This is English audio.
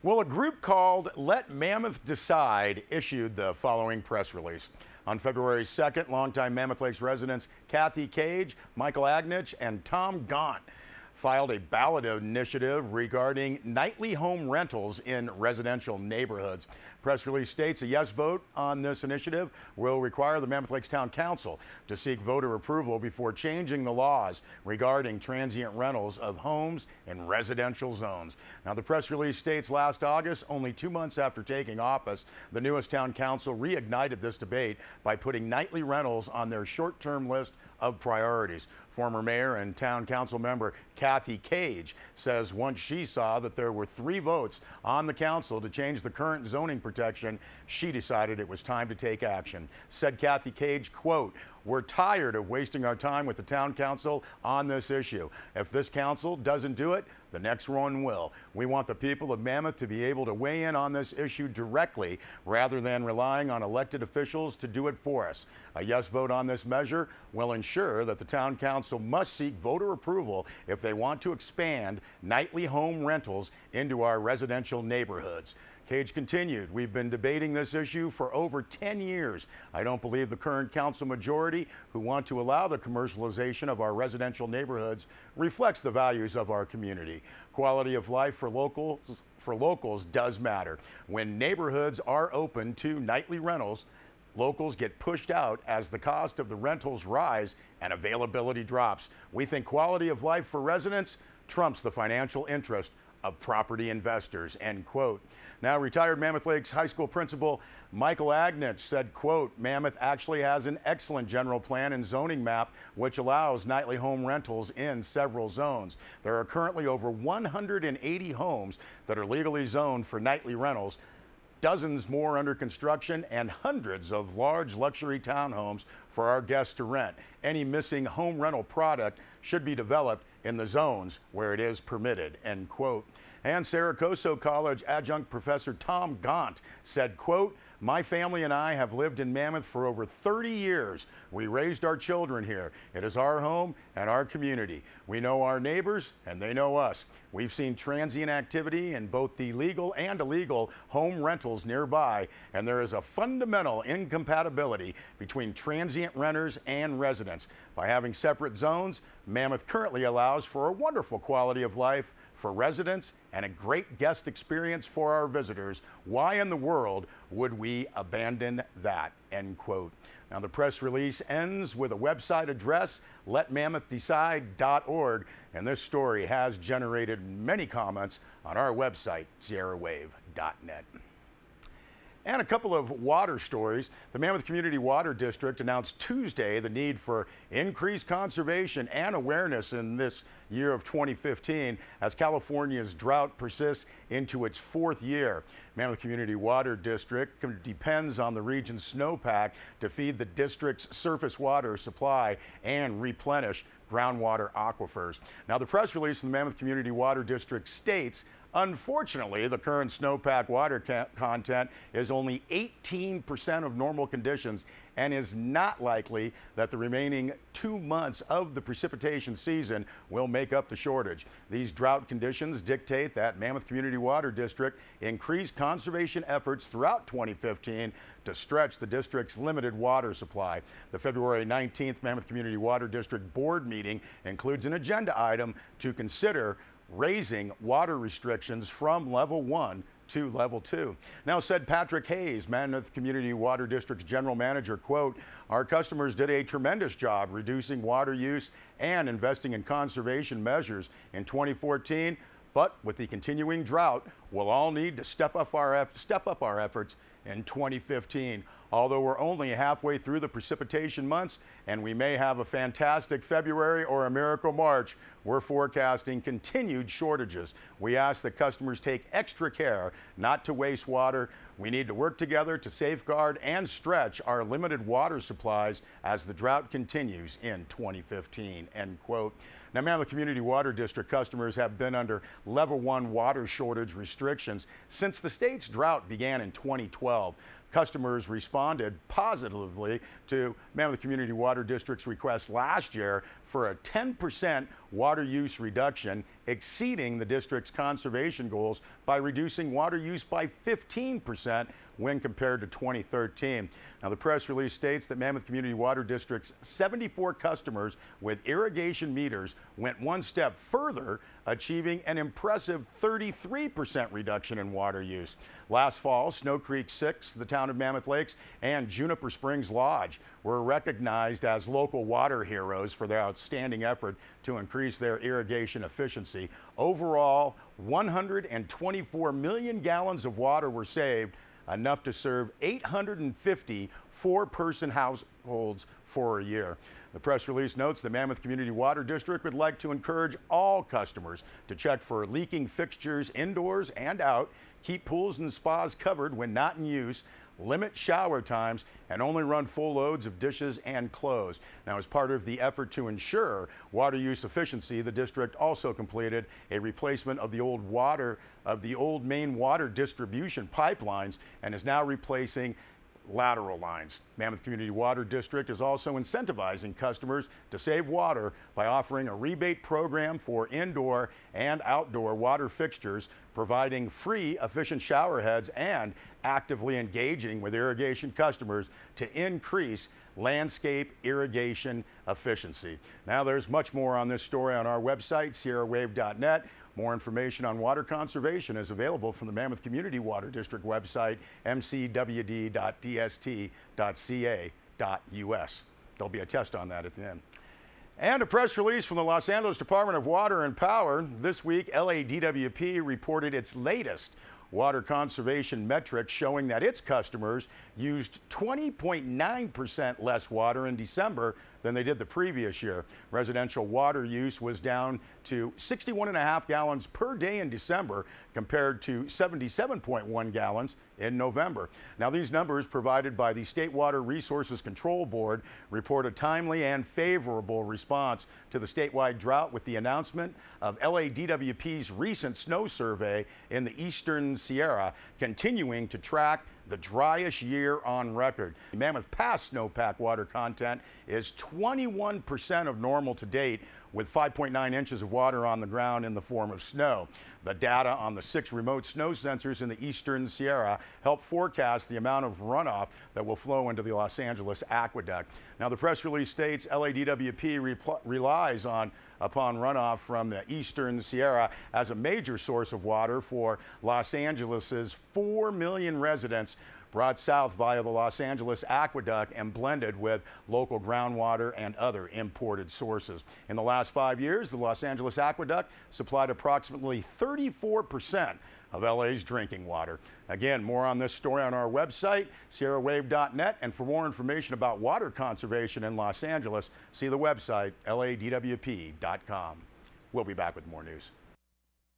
Well, a group called Let Mammoth Decide issued the following press release. On February 2nd, longtime Mammoth Lakes residents Kathy Cage, Michael Agnich, and Tom Gaunt filed a ballot initiative regarding nightly home rentals in residential neighborhoods. Press release states a yes vote on this initiative will require the Mammoth Lakes Town Council to seek voter approval before changing the laws regarding transient rentals of homes in residential zones. Now, the press release states last August, only 2 months after taking office, the newest Town Council reignited this debate by putting nightly rentals on their short-term list of priorities. Former mayor and town council member Kathy Cage says once she saw that there were 3 votes on the council to change the current zoning protection, she decided it was time to take action. Said Kathy Cage, quote, "We're tired of wasting our time with the town council on this issue. If this council doesn't do it, the next one will. We want the people of Mammoth to be able to weigh in on this issue directly rather than relying on elected officials to do it for us. A yes vote on this measure will ensure that the town council must seek voter approval if they want to expand nightly home rentals into our residential neighborhoods." Cage continued, "We've been debating this issue for over 10 years. I don't believe the current council majority, who want to allow the commercialization of our residential neighborhoods, reflects the values of our community. Quality of life for locals does matter. When neighborhoods are open to nightly rentals, locals get pushed out as the cost of the rentals rise and availability drops. We think quality of life for residents trumps the financial interest of property investors," end quote. Now, retired Mammoth Lakes High School principal Michael Agnich said, quote, "Mammoth actually has an excellent general plan and zoning map which allows nightly home rentals in several zones. There are currently over 180 homes that are legally zoned for nightly rentals, dozens more under construction, and hundreds of large luxury townhomes for our guests to rent. Any missing home rental product should be developed in the zones where it is permitted," end quote. And Saracoso College adjunct professor Tom Gaunt said, quote, "My family and I have lived in Mammoth for over 30 years. We raised our children here. It is our home and our community. We know our neighbors and they know us. We've seen transient activity in both the legal and illegal home rentals nearby, and there is a fundamental incompatibility between transient renters and residents. By having separate zones, Mammoth currently allows for a wonderful quality of life for residents and a great guest experience for our visitors. Why in the world would we abandon that?" End quote. Now, the press release ends with a website address, letmammothDecide.org, and this story has generated many comments on our website, sierrawave.net. And a couple of water stories. The Mammoth Community Water District announced Tuesday the need for increased conservation and awareness in this year of 2015 as California's drought persists into its 4th year. Mammoth Community Water District depends on the region's snowpack to feed the district's surface water supply and replenish groundwater aquifers. Now, the press release from the Mammoth Community Water District states, unfortunately, the current snowpack water content is only 18% of normal conditions and is not likely that the remaining 2 months of the precipitation season will make up the shortage. These drought conditions dictate that Mammoth Community Water District increase conservation efforts throughout 2015 to stretch the district's limited water supply. The February 19th Mammoth Community Water District Board meeting includes an agenda item to consider raising water restrictions from level 1 to level 2. Now, said Patrick Hayes, Mammoth Community Water District's general manager, quote, "Our customers did a tremendous job reducing water use and investing in conservation measures in 2014, but with the continuing drought, we'll all need to step up our efforts in 2015. Although we're only halfway through the precipitation months and we may have a fantastic February or a miracle March, we're forecasting continued shortages. We ask that customers take extra care not to waste water. We need to work together to safeguard and stretch our limited water supplies as the drought continues in 2015, end quote. Now, Mammoth Community Water District customers have been under level 1 water shortage restrictions since the state's drought began in 2012. Customers responded positively to Mammoth Community Water District's request last year for a 10% water use reduction, exceeding the district's conservation goals by reducing water use by 15% when compared to 2013. Now, the press release states that Mammoth Community Water District's 74 customers with irrigation meters went one step further, achieving an impressive 33% reduction in water use. Last fall, Snow Creek 6, the town of Mammoth Lakes, and Juniper Springs Lodge were recognized as local water heroes for their outstanding effort to increase their irrigation efficiency. Overall, 124 million gallons of water were saved, enough to serve 850 four-person households for a year. The press release notes the Mammoth Community Water District would like to encourage all customers to check for leaking fixtures indoors and out, keep pools and spas covered when not in use, limit shower times, and only run full loads of dishes and clothes. Now, as part of the effort to ensure water use efficiency, the district also completed a replacement of the old main water distribution pipelines and is now replacing lateral lines. Mammoth Community Water District is also incentivizing customers to save water by offering a rebate program for indoor and outdoor water fixtures, providing free efficient shower heads, and actively engaging with irrigation customers to increase landscape irrigation efficiency. Now, there's much more on this story on our website, sierrawave.net. More information on water conservation is available from the Mammoth Community Water District website, mcwd.dst.ca.us. There'll be a test on that at the end. And a press release from the Los Angeles Department of Water and Power. This week, LADWP reported its latest water conservation metrics, showing that its customers used 20.9% less water in December than they did the previous year. Residential water use was down to 61.5 gallons per day in December compared to 77.1 gallons in November. Now, these numbers provided by the State Water Resources Control Board report a timely and favorable response to the statewide drought, with the announcement of LADWP's recent snow survey in the Eastern Sierra continuing to track the driest year on record. Mammoth Pass snowpack water content is 21% of normal to date, with 5.9 inches of water on the ground in the form of snow. The data on the 6 remote snow sensors in the Eastern Sierra help forecast the amount of runoff that will flow into the Los Angeles aqueduct. Now, the press release states LADWP relies upon runoff from the Eastern Sierra as a major source of water for Los Angeles's 4 million residents, brought south via the Los Angeles aqueduct and blended with local groundwater and other imported sources. In the last 5 years, the Los Angeles aqueduct supplied approximately 34% of LA's drinking water. Again, more on this story on our website, sierrawave.net, and for more information about water conservation in Los Angeles, see the website ladwp.com. We'll be back with more news.